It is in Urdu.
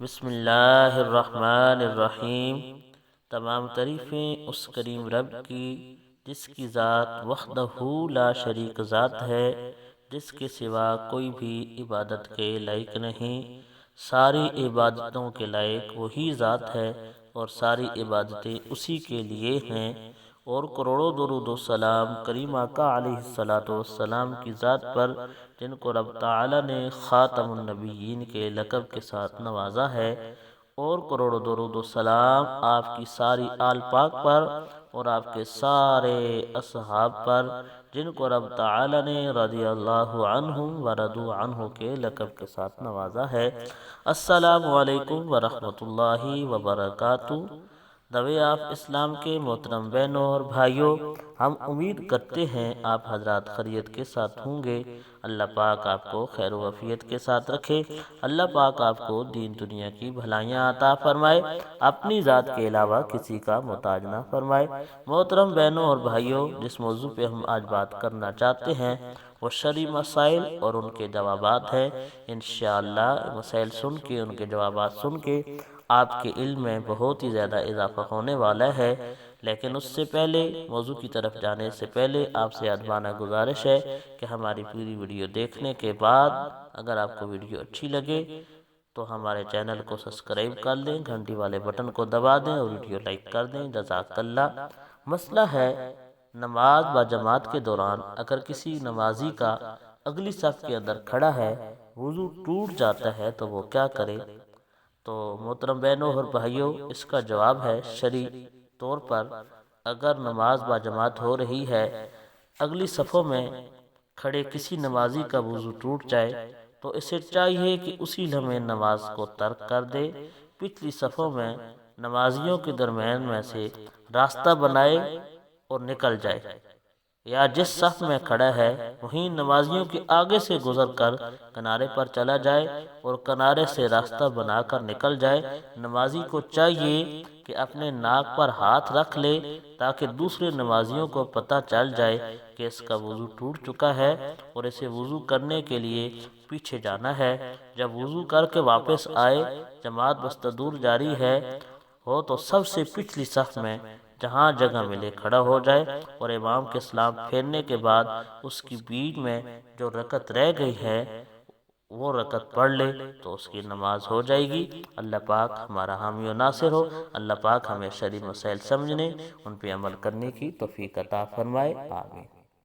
بسم اللہ الرحمن الرحیم۔ تمام تعریفیں اس کریم رب کی جس کی ذات وحدہ لا شریک ذات ہے، جس کے سوا کوئی بھی عبادت کے لائق نہیں۔ ساری عبادتوں کے لائق وہی ذات ہے اور ساری عبادتیں اسی کے لیے ہیں، اور کروڑوں درود و سلام کریم آقا علیہ الصلوۃ والسلام کی ذات پر، جن کو رب تعالی نے خاتم النبیین کے لقب کے ساتھ نوازا ہے، اور کروڑوں درود و سلام آپ کی ساری آل پاک پر اور آپ کے سارے اصحاب پر، جن کو رب تعالی نے رضی اللہ عنہم ورضوا عنہ کے لقب کے ساتھ نوازا ہے۔ السلام علیکم ورحمۃ اللہ وبرکاتہ۔ دوے آپ اسلام کے محترم بہنوں اور بھائیوں، ہم امید کرتے ہیں آپ حضرات خیریت کے ساتھ ہوں گے۔ اللہ پاک آپ کو خیر و عافیت کے ساتھ رکھے۔ اللہ پاک آپ کو دین دنیا کی بھلائیاں عطا فرمائے، اپنی ذات کے علاوہ کسی کا محتاج نہ فرمائے۔ محترم بہنوں اور بھائیوں، جس موضوع پہ ہم آج بات کرنا چاہتے ہیں وہ شرعی مسائل اور ان کے جوابات ہیں۔ انشاءاللہ مسائل سن کے، ان کے جوابات سن کے آپ کے علم میں بہت ہی زیادہ اضافہ ہونے والا ہے۔ لیکن اس سے پہلے، موضوع کی طرف جانے سے پہلے، آپ سے ادبانہ گزارش ہے کہ ہماری پوری ویڈیو دیکھنے کے بعد اگر آپ کو ویڈیو اچھی لگے تو ہمارے چینل کو سبسکرائب کر لیں، گھنٹی والے بٹن کو دبا دیں اور ویڈیو لائک کر دیں۔ جزاک اللہ۔ مسئلہ ہے نماز با جماعت کے دوران اگر کسی نمازی کا اگلی صف کے اندر کھڑا ہے وضو ٹوٹ جاتا ہے تو وہ کیا کرے؟ تو محترم بہنوں اور بھائیوں، اس کا جواب ہے شرعی طور پر اگر نماز با جماعت ہو رہی ہے، اگلی صفوں میں کھڑے کسی نمازی کا وضو ٹوٹ جائے تو اسے چاہیے کہ اسی لمحے نماز کو ترک کر دے، پچھلی صفوں میں نمازیوں کے درمیان میں سے راستہ بنائے اور نکل جائے، یا جس صف میں کھڑا ہے وہیں نمازیوں کے آگے سے گزر کر کنارے پر چلا جائے اور کنارے سے راستہ بنا کر نکل جائے۔ نمازی کو چاہیے کہ اپنے ناک پر ہاتھ رکھ لے تاکہ دوسرے نمازیوں کو پتہ چل جائے کہ اس کا وضو ٹوٹ چکا ہے اور اسے وضو کرنے کے لیے پیچھے جانا ہے۔ جب وضو کر کے واپس آئے، جماعت بستدور جاری ہو تو سب سے پچھلی صف میں جہاں جگہ ملے کھڑا ہو جائے اور امام کے سلام پھیرنے کے بعد اس کی بیچ میں جو رکعت رہ گئی ہے وہ رکعت پڑھ لے تو اس کی نماز ہو جائے گی۔ اللہ پاک ہمارا حامی و ناصر ہو۔ اللہ پاک ہمیں شرعی مسائل سمجھنے، ان پہ عمل کرنے کی توفیق عطا فرمائے۔ آمین۔